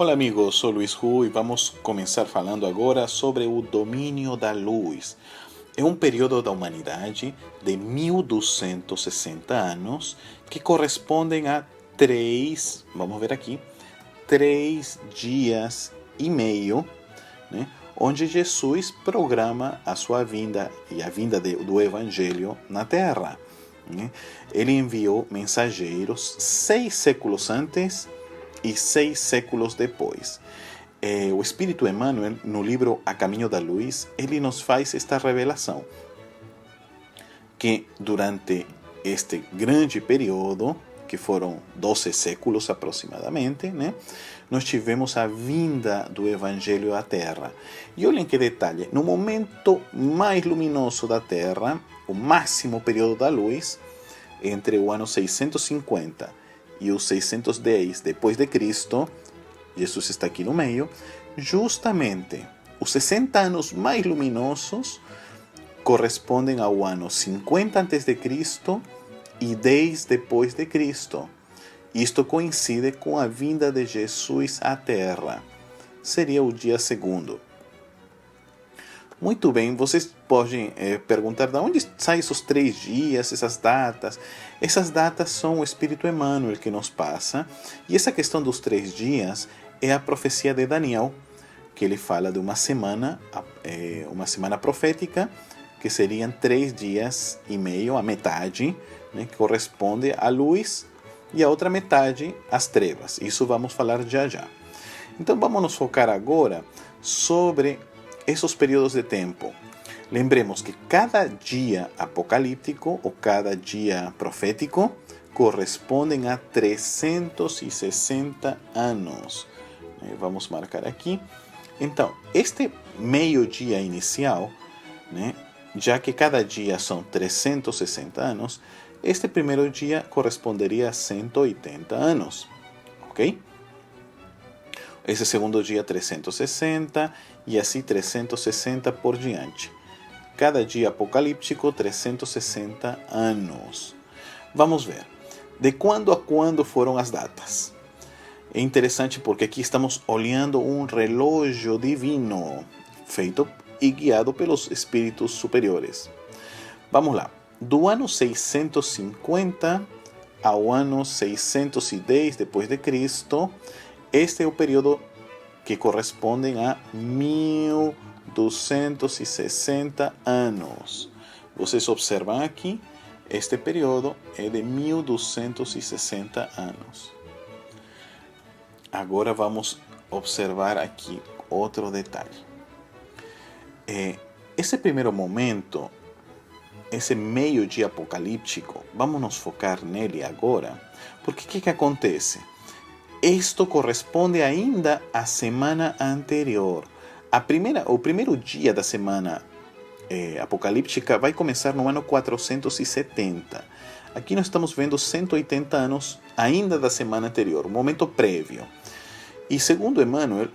Olá amigos, sou Luiz Hu e vamos começar falando agora sobre o domínio da luz. É um período da humanidade de 1260 anos que correspondem a vamos ver aqui, 3 dias e meio, né, onde Jesus programa a sua vinda e a vinda do Evangelho na Terra. Né? Ele enviou mensageiros 6 séculos antes e 6 séculos depois. O Espírito Emmanuel, no livro A Caminho da Luz, ele nos faz esta revelação, que durante este grande período, que foram 12 séculos aproximadamente, né, nós tivemos a vinda do Evangelho à Terra. E olhem que detalhe, no momento mais luminoso da Terra, o máximo período da luz, entre o ano 650 e os 610 depois de Cristo, Jesus está aqui no meio, justamente os 60 anos mais luminosos correspondem ao ano 50 a.C. e 10 depois de Cristo. Isto coincide com a vinda de Jesus à Terra. Seria o dia segundo. Muito bem, vocês podem perguntar de onde saem esses 3 dias, essas datas. Essas datas são o Espírito Emmanuel que nos passa. E essa questão dos 3 dias é a profecia de Daniel, que ele fala de uma semana profética, que seriam 3 dias e meio, a metade, né, que corresponde à luz, e a outra metade às trevas. Isso vamos falar já já. Então vamos nos focar agora sobre esses períodos de tempo. Lembremos que cada dia apocalíptico ou cada dia profético correspondem a 360 anos. Vamos marcar aqui. Então, este meio-dia inicial, né, já que cada dia são 360 anos, este primeiro dia corresponderia a 180 anos. Ok? Esse segundo dia 360 e assim 360 por diante. Cada dia apocalíptico 360 anos. Vamos ver. De quando a quando foram as datas? É interessante porque aqui estamos olhando um relógio divino, feito e guiado pelos espíritos superiores. Vamos lá. Do ano 650 ao ano 610 depois de Cristo, este é o período que corresponde a 1260 anos. Vocês observam aqui, este período é de 1260 anos. Agora vamos observar aqui outro detalhe. Esse primeiro momento, esse meio-dia apocalíptico, vamos nos focar nele agora, porque o que acontece? Isto corresponde ainda à semana anterior. O primeiro dia da semana apocalíptica vai começar no ano 470. Aqui nós estamos vendo 180 anos ainda da semana anterior, um momento prévio. E segundo Emmanuel,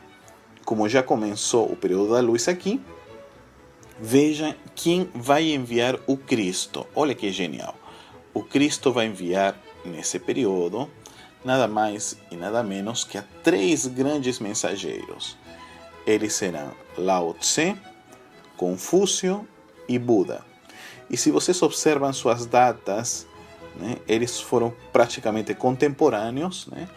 como já começou o período da luz aqui, veja quem vai enviar o Cristo. Olha que genial. O Cristo vai enviar nesse período nada mais e nada menos que a 3 grandes mensageiros. Eles serão Lao Tse, Confúcio e Buda. E se vocês observam suas datas, né, eles foram praticamente contemporâneos, né,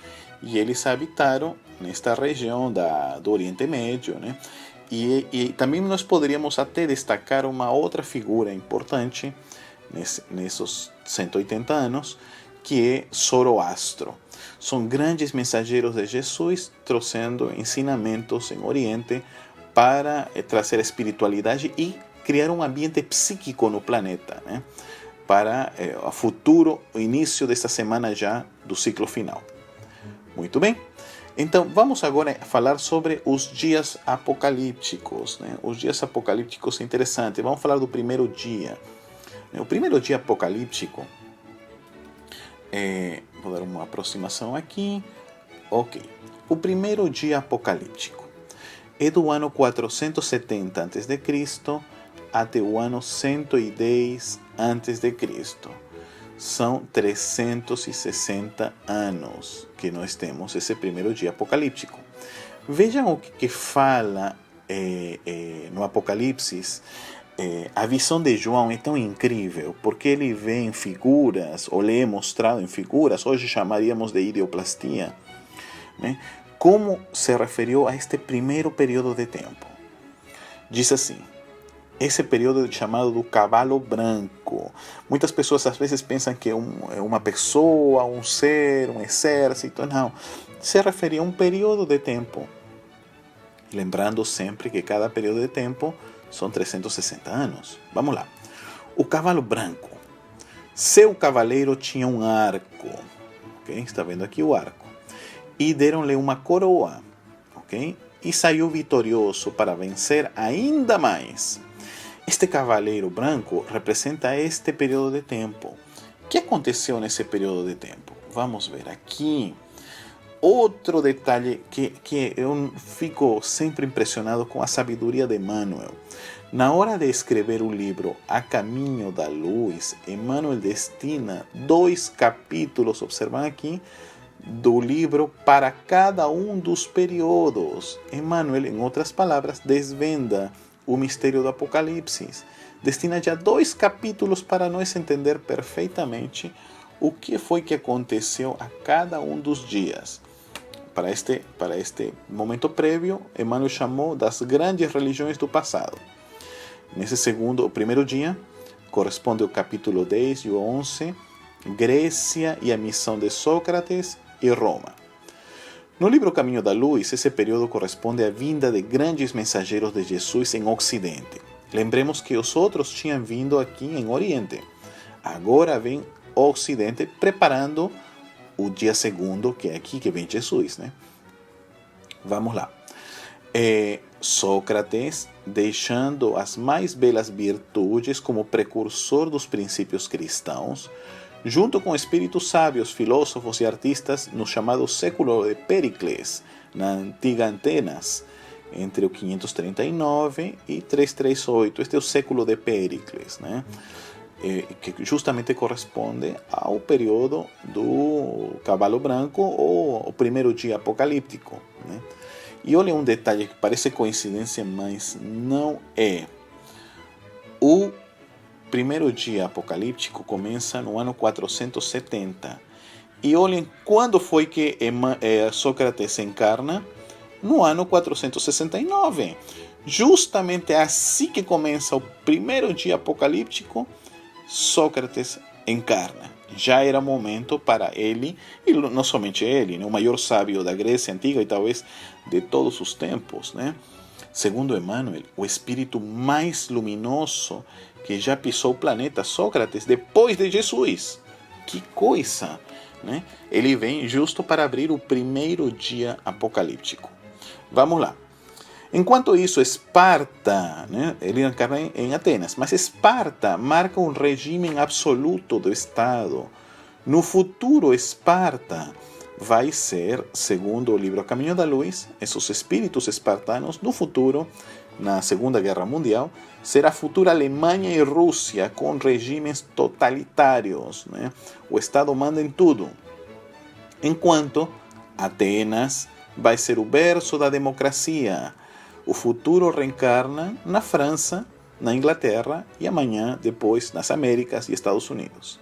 e eles habitaram nesta região do Oriente Médio, né, e também nós poderíamos até destacar uma outra figura importante nesses 180 anos, que é Zoroastro. São grandes mensageiros de Jesus, trouxendo ensinamentos em Oriente para trazer espiritualidade e criar um ambiente psíquico no planeta, né? Para o futuro, o início desta semana já do ciclo final. Muito bem. Então, vamos agora falar sobre os dias apocalípticos, né? Os dias apocalípticos é interessante. Vamos falar do primeiro dia. O primeiro dia apocalíptico, vou dar uma aproximação aqui. Ok. O primeiro dia apocalíptico é do ano 470 a.C. até o ano 110 a.C. são 360 anos que nós temos esse primeiro dia apocalíptico. Vejam o que fala no Apocalipse. A visão de João é tão incrível, porque ele vê em figuras, ou lhe é mostrado em figuras, hoje chamaríamos de ideoplastia, né? Como se referiu a este primeiro período de tempo. Diz assim: esse período é chamado do cavalo branco. Muitas pessoas às vezes pensam que é uma pessoa, um ser, um exército. Não, se referia a um período de tempo. Lembrando sempre que cada período de tempo são 360 anos. Vamos lá. O cavalo branco. Seu cavaleiro tinha um arco. Okay? Está vendo aqui o arco. E deram-lhe uma coroa. Okay? E saiu vitorioso para vencer ainda mais. Este cavaleiro branco representa este período de tempo. O que aconteceu nesse período de tempo? Vamos ver aqui. Outro detalhe que eu fico sempre impressionado com a sabedoria de Emmanuel. Na hora de escrever o livro A Caminho da Luz, Emmanuel destina 2 capítulos, observam aqui, do livro para cada um dos períodos. Emmanuel, em outras palavras, desvenda o mistério do Apocalipse. Destina já 2 capítulos para nós entender perfeitamente o que foi que aconteceu a cada um dos dias. Para este momento prévio, Emmanuel chamou das grandes religiões do passado. O primeiro dia, corresponde ao capítulo 10 e o 11, Grécia e a missão de Sócrates e Roma. No livro Caminho da Luz, esse período corresponde à vinda de grandes mensageiros de Jesus em Ocidente. Lembremos que os outros tinham vindo aqui em Oriente. Agora vem Ocidente preparando o dia segundo, que é aqui que vem Jesus, né? Vamos lá. Sócrates, deixando as mais belas virtudes como precursor dos princípios cristãos, junto com espíritos sábios, filósofos e artistas no chamado século de Péricles, na antiga Atenas, entre o 539 e 338. Este é o século de Péricles, né? Que justamente corresponde ao período do cavalo branco ou o primeiro dia apocalíptico, né? E olha um detalhe que parece coincidência, mas não é. O primeiro dia apocalíptico começa no ano 470. E olhem quando foi que Sócrates encarna? No ano 469. Justamente assim que começa o primeiro dia apocalíptico, Sócrates encarna. Já era momento para ele, e não somente ele, né, o maior sábio da Grécia Antiga e talvez de todos os tempos, né? Segundo Emmanuel, o espírito mais luminoso que já pisou o planeta, Sócrates, depois de Jesus. Que coisa, né? Ele vem justo para abrir o primeiro dia apocalíptico. Vamos lá. Enquanto isso, Esparta, né, ele encarna em Atenas, mas Esparta marca um regime absoluto do Estado. No futuro, Esparta vai ser, segundo o livro A Caminho da Luz, esses espíritos espartanos, no futuro, na Segunda Guerra Mundial, será a futura Alemanha e Rússia com regimes totalitários, né? O Estado manda em tudo. Enquanto Atenas vai ser o berço da democracia. O futuro reencarna na França, na Inglaterra e amanhã, depois, nas Américas e Estados Unidos.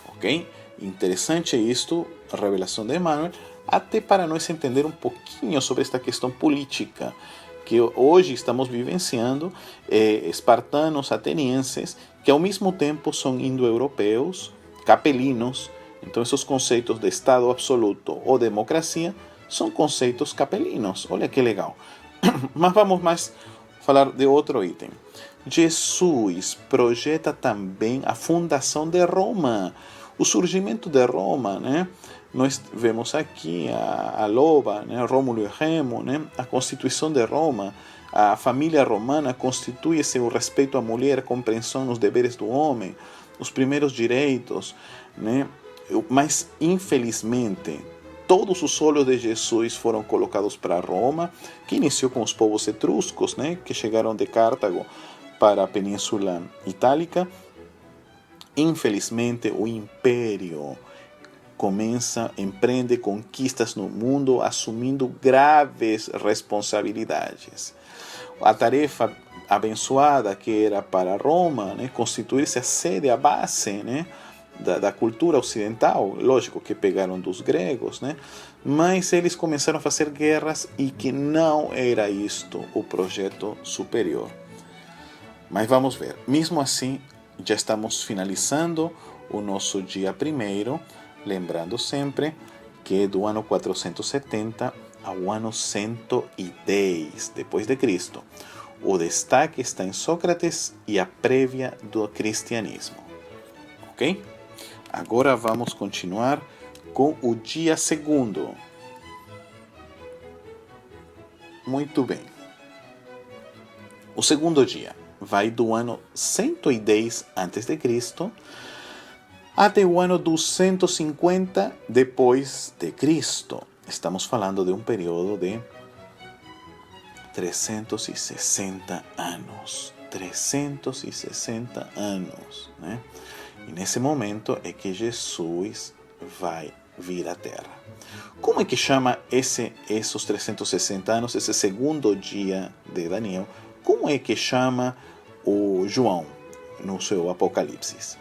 Ok? Interessante isto, a revelação de Emmanuel, até para nós entender um pouquinho sobre esta questão política que hoje estamos vivenciando, espartanos, atenienses, que ao mesmo tempo são indo-europeus, capelinos. Então, esses conceitos de Estado absoluto ou democracia são conceitos capelinos. Olha que legal. Mas vamos mais falar de outro item. Jesus projeta também a fundação de Roma, o surgimento de Roma, né? Nós vemos aqui a loba, né? Rômulo e Remo, né? A constituição de Roma, a família romana constitui-se o respeito à mulher, a compreensão nos deveres do homem, os primeiros direitos, né? Mas, infelizmente, todos os olhos de Jesus foram colocados para Roma, que iniciou com os povos etruscos, né, que chegaram de Cartago para a Península Itálica. Infelizmente, o império empreende conquistas no mundo, assumindo graves responsabilidades. A tarefa abençoada que era para Roma, né, constituir-se a sede, a base, né, da cultura ocidental, lógico que pegaram dos gregos, né, mas eles começaram a fazer guerras e que não era isto o projeto superior. Mas vamos ver, mesmo assim, já estamos finalizando o nosso dia primeiro, lembrando sempre que é do ano 470 ao ano 110 depois de Cristo. O destaque está em Sócrates e a prévia do cristianismo. Ok? Agora vamos continuar com o dia segundo. Muito bem. O segundo dia vai do ano 110 a.C. até o ano 250 depois de Cristo. Estamos falando de um período de 360 anos. 360 anos, né? E nesse momento é que Jesus vai vir à Terra. Como é que chama esses 360 anos, esse segundo dia de Daniel? Como é que chama o João no seu Apocalipse?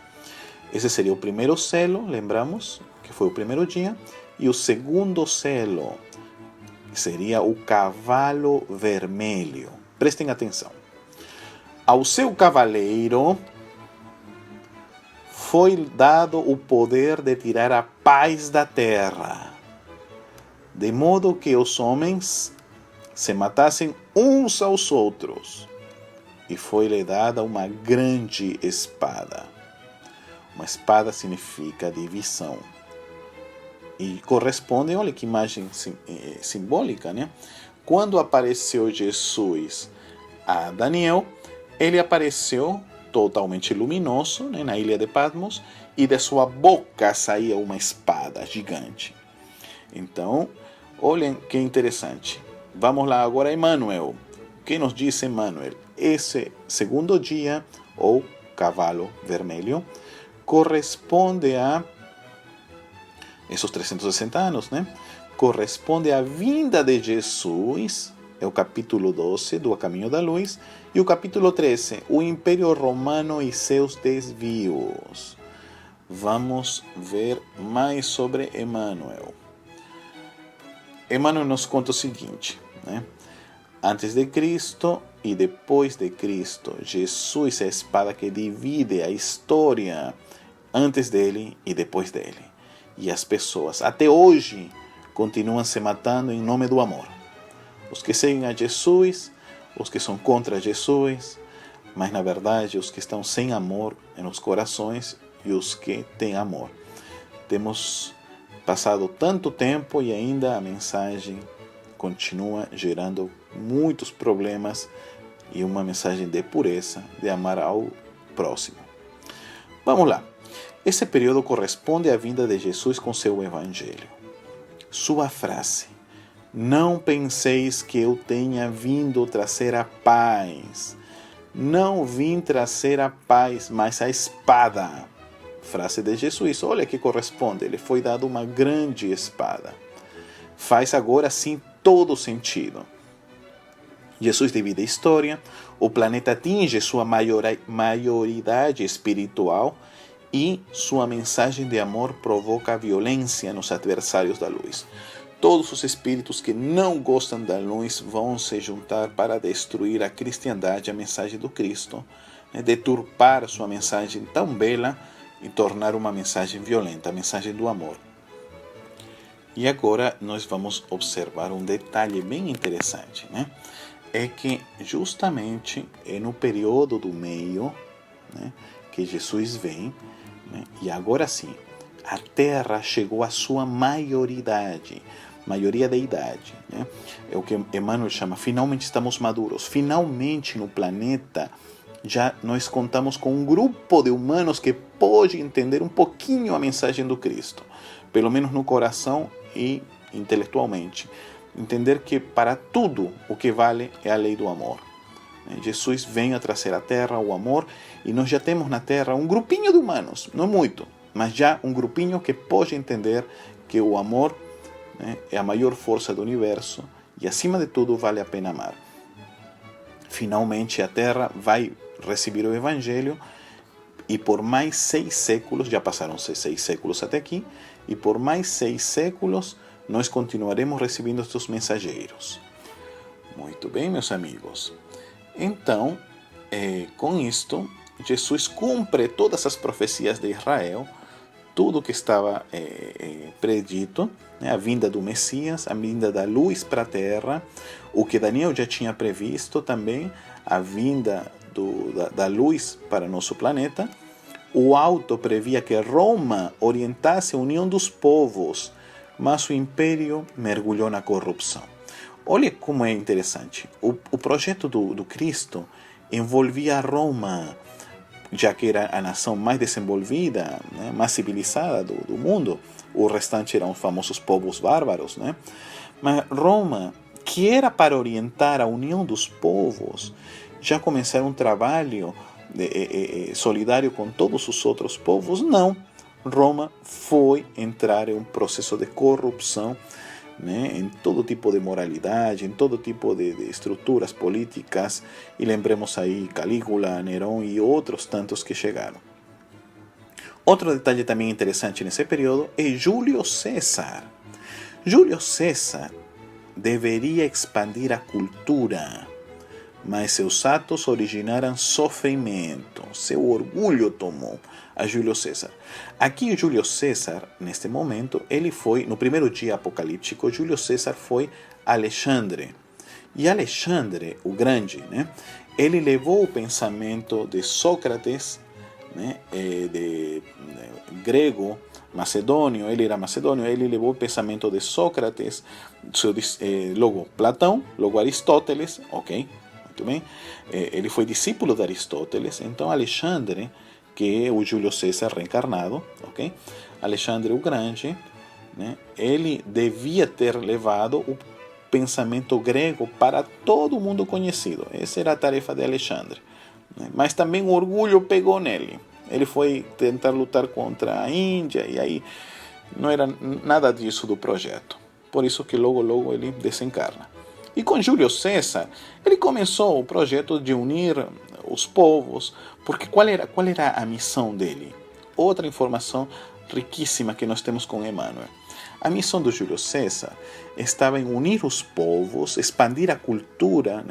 Esse seria o primeiro selo, lembramos que foi o primeiro dia, e o segundo selo seria o cavalo vermelho. Prestem atenção. Ao seu cavaleiro foi dado o poder de tirar a paz da terra, de modo que os homens se matassem uns aos outros, e foi-lhe dada uma grande espada. Uma espada significa divisão. E corresponde, olha que imagem simbólica, né? Quando apareceu Jesus a Daniel, ele apareceu totalmente luminoso, né, na ilha de Patmos, e de sua boca saía uma espada gigante. Então, olhem que interessante. Vamos lá agora a Emmanuel. O que nos diz Emmanuel? Esse segundo dia, ou cavalo vermelho, corresponde a esses 360 anos, né? Corresponde à vinda de Jesus, é o capítulo 12 do A Caminho da Luz, e o capítulo 13, o Império Romano e seus desvios. Vamos ver mais sobre Emmanuel. Emmanuel nos conta o seguinte, né? Antes de Cristo e depois de Cristo, Jesus é a espada que divide a história antes dele e depois dele. E as pessoas, até hoje, continuam se matando em nome do amor. Os que seguem a Jesus, os que são contra Jesus, mas na verdade os que estão sem amor nos corações e os que têm amor. Temos passado tanto tempo e ainda a mensagem continua gerando muitos problemas e uma mensagem de pureza, de amar ao próximo. Vamos lá. Esse período corresponde à vinda de Jesus com seu evangelho. Sua frase: não penseis que eu tenha vindo trazer a paz. Não vim trazer a paz, mas a espada. Frase de Jesus. Olha que corresponde. Ele foi dado uma grande espada. Faz agora sim todo sentido. Jesus divide a história. O planeta atinge sua maioridade espiritual. E sua mensagem de amor provoca violência nos adversários da luz. Todos os espíritos que não gostam da luz vão se juntar para destruir a cristandade, a mensagem do Cristo, deturpar sua mensagem tão bela e tornar uma mensagem violenta, a mensagem do amor. E agora nós vamos observar um detalhe bem interessante, né? É que justamente é no período do meio, né, que Jesus vem, né, e agora sim, a Terra chegou à sua maioridade, maioria da idade, né? É o que Emmanuel chama, finalmente estamos maduros, finalmente no planeta já nós contamos com um grupo de humanos que pode entender um pouquinho a mensagem do Cristo, pelo menos no coração e intelectualmente. Entender que para tudo o que vale é a lei do amor. Jesus veio a trazer à Terra o amor, e nós já temos na Terra um grupinho de humanos, não muito, mas já um grupinho que pode entender que o amor é a maior força do universo e, acima de tudo, vale a pena amar. Finalmente a Terra vai receber o Evangelho, e por mais 6 séculos, já passaram-se 6 séculos até aqui, e por mais 6 séculos nós continuaremos recebendo estes mensageiros. Muito bem, meus amigos. Então, com isto, Jesus cumpre todas as profecias de Israel, tudo que estava predito, a vinda do Messias, a vinda da luz para a terra, o que Daniel já tinha previsto também, a vinda da luz para nosso planeta. O alto previa que Roma orientasse a união dos povos, mas o império mergulhou na corrupção. Olha como é interessante. O projeto do Cristo envolvia Roma, já que era a nação mais desenvolvida, mais civilizada do mundo. O restante eram os famosos povos bárbaros. Mas Roma, que era para orientar a união dos povos, já começaram um trabalho solidário com todos os outros povos? Não. Roma foi entrar em um processo de corrupção, em todo tipo de moralidade, em todo tipo de estruturas políticas, e lembremos aí Calígula, Nerón e outros tantos que chegaram. Outro detalhe também interessante nesse período é Júlio César. Júlio César deveria expandir a cultura, mas seus atos originaram sofrimento. Seu orgulho tomou a Júlio César. Aqui, Júlio César, neste momento, ele foi, no primeiro dia apocalíptico, Júlio César foi Alexandre. E Alexandre, o Grande, ele levou o pensamento de Sócrates, de grego, macedônio, ele era macedônio, ele levou o pensamento de Sócrates, logo Platão, logo Aristóteles, ok? Muito bem. Ele foi discípulo de Aristóteles, então Alexandre, que é o Júlio César reencarnado, ok? Alexandre o Grande, ele devia ter levado o pensamento grego para todo mundo conhecido. Essa era a tarefa de Alexandre. Mas também o orgulho pegou nele. Ele foi tentar lutar contra a Índia e aí não era nada disso do projeto. Por isso que logo ele desencarna. E com Júlio César, ele começou o projeto de unir os povos, porque qual era a missão dele? Outra informação riquíssima que nós temos com Emmanuel. A missão do Júlio César estava em unir os povos, expandir a cultura,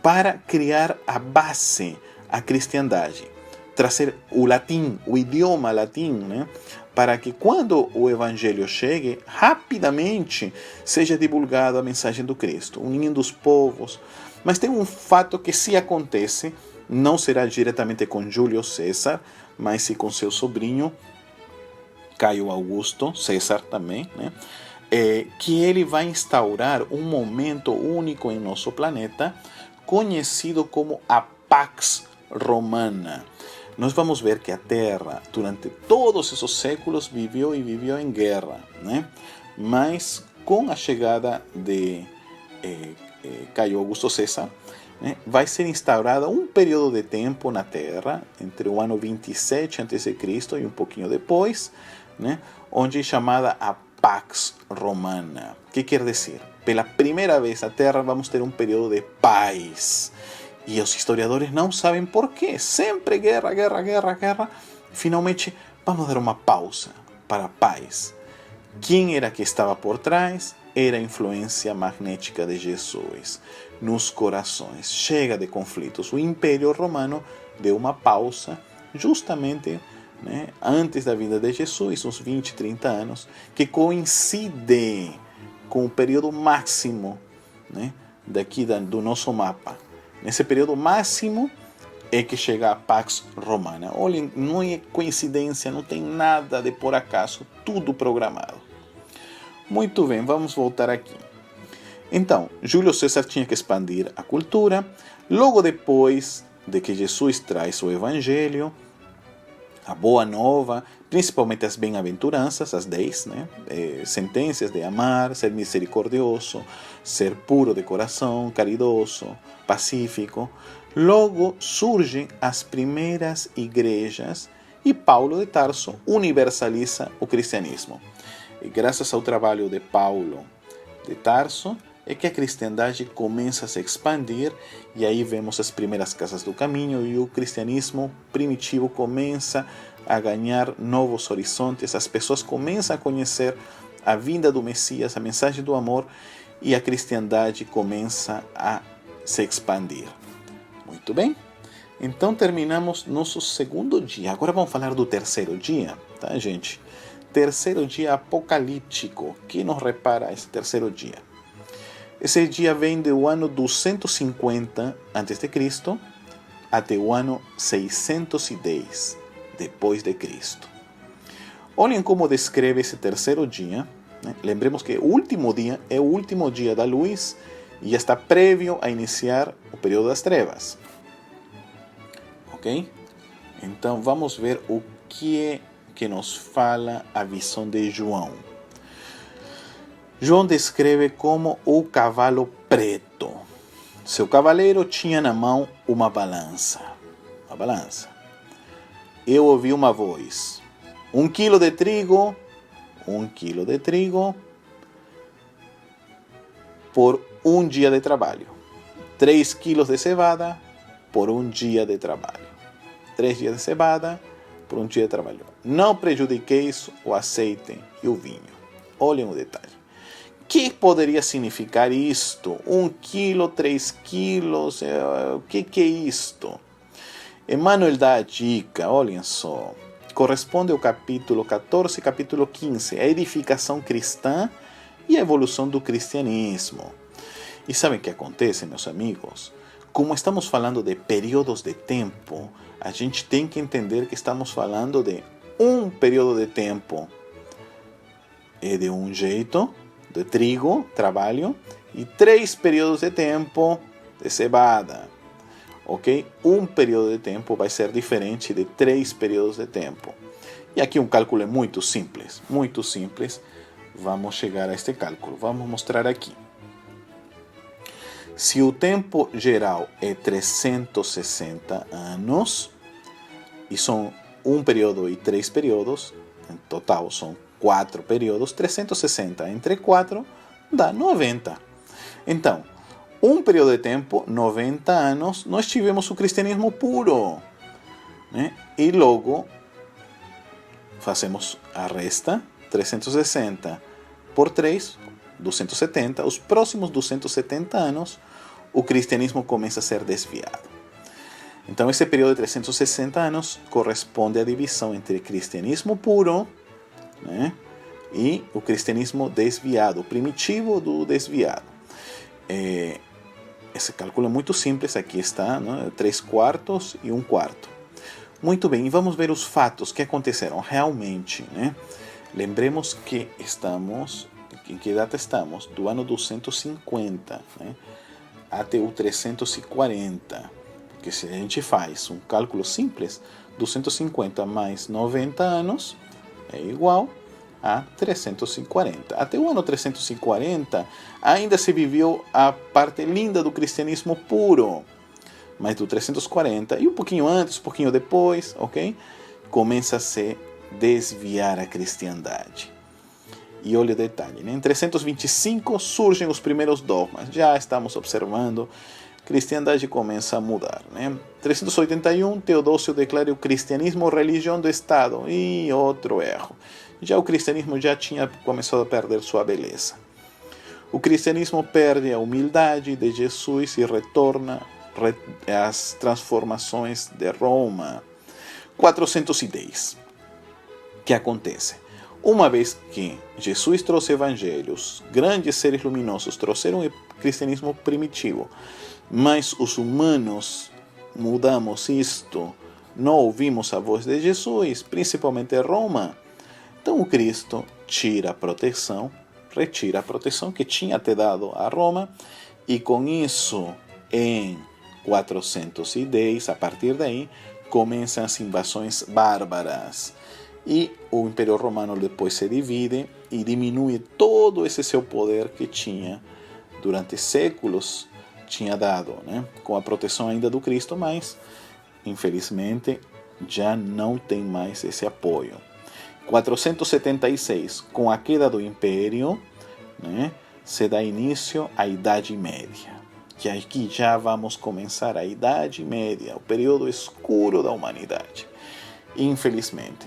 para criar a base, a cristandade, trazer o latim, o idioma latim, para que quando o Evangelho chegue, rapidamente seja divulgada a mensagem do Cristo, unindo os povos. Mas tem um fato que se acontece, não será diretamente com Júlio César, mas sim com seu sobrinho, Caio Augusto César também, que ele vai instaurar um momento único em nosso planeta, conhecido como a Pax Romana. Nós vamos ver que a Terra, durante todos esses séculos, viveu em guerra, mas com a chegada de Caio Augusto César, vai ser instaurado um período de tempo na Terra, entre o ano 27 a.C. e um pouquinho depois, onde é chamada a Pax Romana. O que quer dizer? Pela primeira vez na Terra vamos ter um período de paz. E os historiadores não sabem por quê. Sempre guerra. Finalmente, vamos dar uma pausa para a paz. Quem era que estava por trás? Era a influência magnética de Jesus nos corações. Chega de conflitos. O Império Romano deu uma pausa justamente antes da vinda de Jesus, uns 20, 30 anos, que coincide com o período máximo daqui do nosso mapa. Nesse período máximo é que chega a Pax Romana. Olhem, não é coincidência, não tem nada de por acaso, tudo programado. Muito bem, vamos voltar aqui. Então, Júlio César tinha que expandir a cultura. Logo depois de que Jesus traz o Evangelho, a boa nova, principalmente as bem-aventuranças, as 10, né? Sentenças de amar, ser misericordioso, ser puro de coração, caridoso, pacífico. Logo surgem as primeiras igrejas e Paulo de Tarso universaliza o cristianismo. E graças ao trabalho de Paulo de Tarso, é que a cristandade começa a se expandir e aí vemos as primeiras casas do caminho e o cristianismo primitivo começa a ganhar novos horizontes, as pessoas começam a conhecer a vinda do Messias, a mensagem do amor e a cristandade começa a se expandir. Muito bem? Então terminamos nosso segundo dia. Agora vamos falar do terceiro dia, tá, gente? Terceiro dia apocalíptico. Que nos repara esse terceiro dia? Esse dia vem do ano 250 a.C. até o ano 610 depois de Cristo. Olhem como descreve esse terceiro dia. Né? Lembremos que o último dia é o último dia da luz e já está prévio a iniciar o período das trevas. Ok? Então vamos ver o que nos fala a visão de João. João descreve como o cavalo preto. Seu cavaleiro tinha na mão uma balança. Uma balança. Eu ouvi uma voz. 1 quilo de trigo. 1 quilo de trigo por um dia de trabalho. 3 quilos de cevada por um dia de trabalho. 3 dias de cevada por um dia de trabalho. Não prejudiqueis o azeite e o vinho. Olhem o detalhe. O que poderia significar isto? 1 quilo, 3 quilos, o que é isto? Emmanuel dá a dica, olhem só. Corresponde ao capítulo 14 e capítulo 15, a edificação cristã e a evolução do cristianismo. E sabem o que acontece, meus amigos? Como estamos falando de períodos de tempo, a gente tem que entender que estamos falando de um período de tempo é de um jeito, de trigo, trabalho, e 3 períodos de tempo de cevada. Ok? Um período de tempo vai ser diferente de 3 períodos de tempo. E aqui um cálculo é muito simples, muito simples. Vamos chegar a este cálculo. Vamos mostrar aqui. Se o tempo geral é 360 anos, e são um período e 3 períodos, em total são 4 períodos, 360 entre 4 dá 90. Então, um período de tempo, 90 anos, nós tivemos o cristianismo puro. Né? E logo, fazemos a resta, 360 por 3, 270. Os próximos 270 anos, o cristianismo começa a ser desviado. Então, esse período de 360 anos corresponde à divisão entre cristianismo puro, né, e o cristianismo desviado, o primitivo do desviado. Esse cálculo é muito simples, aqui está, né, 3/4 e 1/4. Muito bem, e vamos ver os fatos que aconteceram realmente. Né? Lembremos que estamos, em que data estamos? Do ano 250, né, até o 340. Porque se a gente faz um cálculo simples, 250 mais 90 anos é igual a 340. Até o ano 340 ainda se viveu a parte linda do cristianismo puro. Mas do 340 e um pouquinho antes, um pouquinho depois, ok? Começa a se desviar a cristandade. E olha o detalhe, né? Em 325 surgem os primeiros dogmas. Já estamos observando, a cristandade começa a mudar. Né? 381, Teodósio declara o cristianismo religião do Estado. E outro erro. Já o cristianismo já tinha começado a perder sua beleza. O cristianismo perde a humildade de Jesus e retorna às transformações de Roma. 410. O que acontece? Uma vez que Jesus trouxe evangelhos, grandes seres luminosos trouxeram o cristianismo primitivo, mas os humanos mudamos isto, não ouvimos a voz de Jesus, principalmente Roma. Então o Cristo tira a proteção, retira a proteção que tinha te dado a Roma, e com isso, em 410, a partir daí, começam as invasões bárbaras. E o Império Romano depois se divide e diminui todo esse seu poder que tinha durante séculos, tinha dado, né? Com a proteção ainda do Cristo, mas infelizmente já não tem mais esse apoio. 476, com a queda do Império, né, se dá início à Idade Média. Que aqui já vamos começar a Idade Média, o período escuro da humanidade. Infelizmente.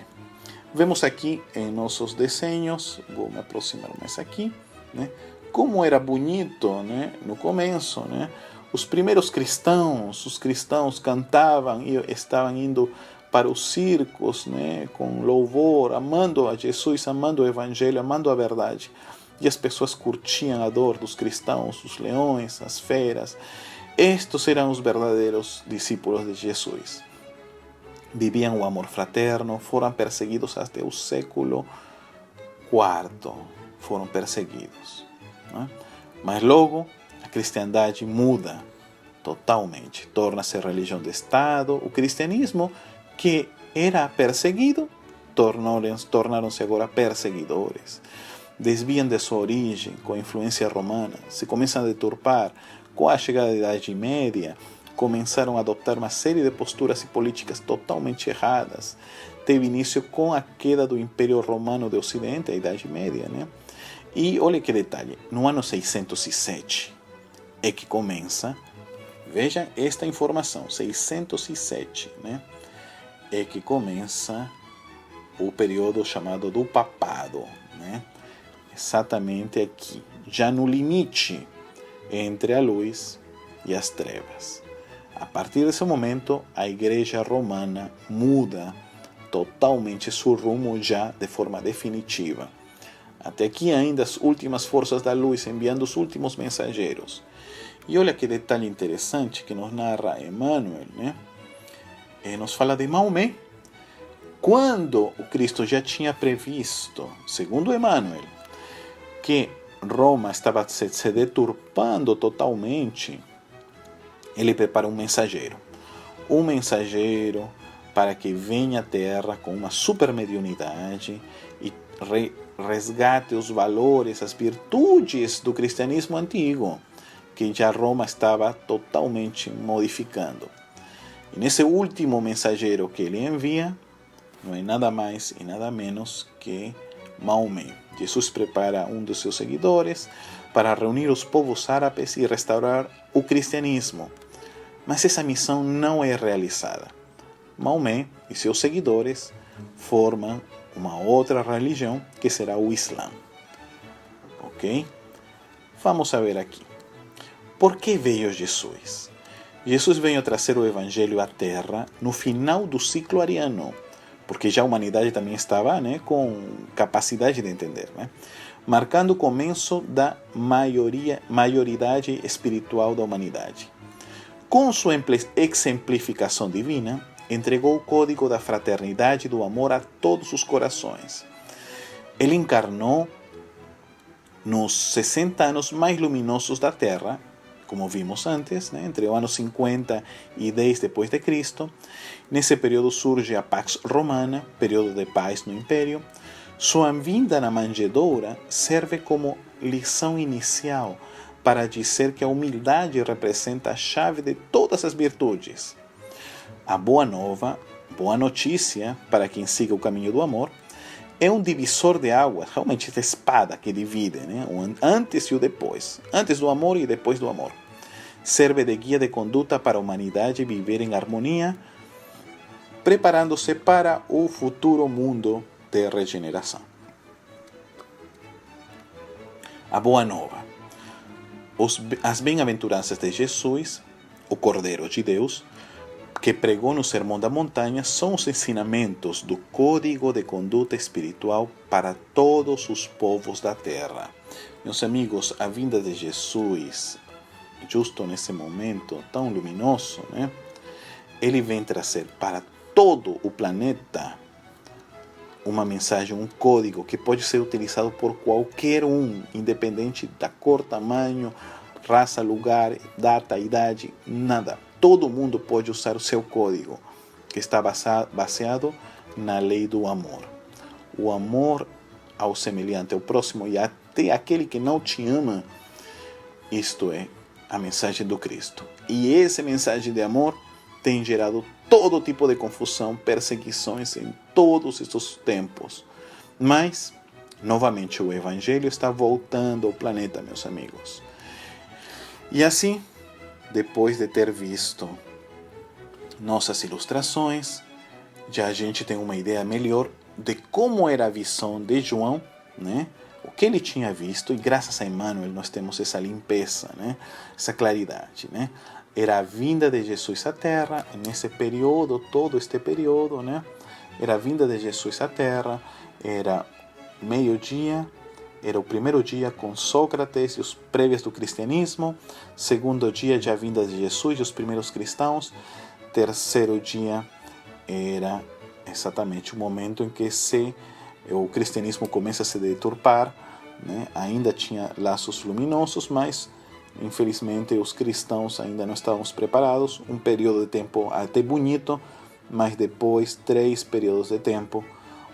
Vemos aqui em nossos desenhos, vou me aproximar mais aqui, né, como era bonito, né, no começo, né, os primeiros cristãos, os cristãos cantavam e estavam indo para os circos, né, com louvor, amando a Jesus, amando o Evangelho, amando a verdade. E as pessoas curtiam a dor dos cristãos, os leões, as feras. Estes eram os verdadeiros discípulos de Jesus. Viviam o amor fraterno, foram perseguidos até o século IV. Foram perseguidos. Né? Mas logo a cristandade muda totalmente. Torna-se religião de Estado. O cristianismo, que era perseguido, tornaram-se agora perseguidores. Desviam de sua origem com a influência romana, se começam a deturpar. Com a chegada da Idade Média, começaram a adotar uma série de posturas e políticas totalmente erradas. Teve início com a queda do Império Romano do Ocidente, a Idade Média, né? E olha que detalhe, no ano 607 é que começa, veja esta informação, 607, né? É que começa o período chamado do Papado, né? Exatamente aqui, já no limite entre a luz e as trevas. A partir desse momento, a Igreja Romana muda totalmente seu rumo já de forma definitiva. Até aqui ainda as últimas forças da luz enviando os últimos mensageiros. E olha que detalhe interessante que nos narra Emmanuel, né? Nos fala de Maomé, quando o Cristo já tinha previsto, segundo Emmanuel, que Roma estava se deturpando totalmente, ele prepara um mensageiro para que venha à Terra com uma supermediunidade e resgate os valores, as virtudes do cristianismo antigo, que já Roma estava totalmente modificando. E nesse último mensageiro que ele envia, não é nada mais e nada menos que Maomé. Jesus prepara um dos seus seguidores para reunir os povos árabes e restaurar o cristianismo. Mas essa missão não é realizada. Maomé e seus seguidores formam uma outra religião que será o Islã. Ok? Vamos a ver aqui. Por que veio Jesus? Jesus veio trazer o Evangelho à Terra no final do ciclo ariano, porque já a humanidade também estava, né, com capacidade de entender, né, marcando o começo da maioridade espiritual da humanidade. Com sua exemplificação divina, entregou o código da fraternidade e do amor a todos os corações. Ele encarnou nos 60 anos mais luminosos da Terra, como vimos antes, né, entre o ano 50 e 10 depois de Cristo. Nesse período surge a Pax Romana, período de paz no Império. Sua vinda na manjedoura serve como lição inicial para dizer que a humildade representa a chave de todas as virtudes. A boa nova, boa notícia para quem siga o caminho do amor, é um divisor de águas, realmente essa espada que divide, né? O antes e o depois, antes do amor e depois do amor. Serve de guia de conduta para a humanidade viver em harmonia, preparando-se para o futuro mundo de regeneração. A boa nova. As bem-aventuranças de Jesus, o Cordeiro de Deus, que pregou no Sermão da Montanha, são os ensinamentos do Código de Conduta Espiritual para todos os povos da Terra. Meus amigos, a vinda de Jesus, justo nesse momento tão luminoso, né? Ele vem trazer para todo o planeta uma mensagem, um código que pode ser utilizado por qualquer um, independente da cor, tamanho, raça, lugar, data, idade, nada. Todo mundo pode usar o seu código, que está baseado na lei do amor. O amor ao semelhante, ao próximo e até aquele que não te ama. Isto é a mensagem do Cristo. E essa mensagem de amor tem gerado todo tipo de confusão, perseguições em todos estes tempos. Mas, novamente, o Evangelho está voltando ao planeta, meus amigos. E assim, depois de ter visto nossas ilustrações, já a gente tem uma ideia melhor de como era a visão de João, né? O que ele tinha visto, e graças a Emmanuel nós temos essa limpeza, né? Essa claridade, né? Era a vinda de Jesus à Terra, nesse período, todo este período, né? Era a vinda de Jesus à Terra, era meio-dia, era o primeiro dia com Sócrates e os prévios do cristianismo, segundo dia já a vinda de Jesus e os primeiros cristãos, terceiro dia era exatamente o momento em que o cristianismo começa a se deturpar, né? Ainda tinha laços luminosos, mas infelizmente os cristãos ainda não estávamos preparados. Um período de tempo até bonito, mas depois 3 períodos de tempo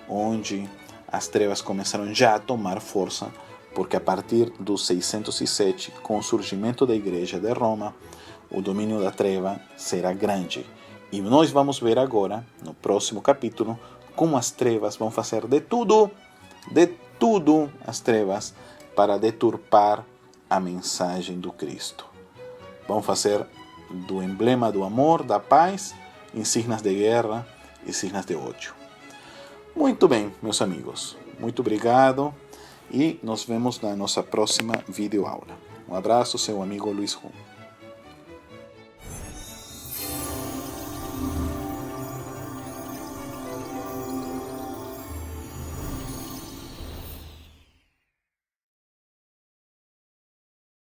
onde as trevas começaram já a tomar força, porque a partir do 607, com o surgimento da Igreja de Roma, o domínio da treva será grande. E nós vamos ver agora, no próximo capítulo, como as trevas vão fazer de tudo as trevas, para deturpar a mensagem do Cristo. Vão fazer do emblema do amor, da paz, em signos de guerra e signos de ódio. Muito bem, meus amigos. Muito obrigado e nos vemos na nossa próxima videoaula. Um abraço, seu amigo Luiz Rum.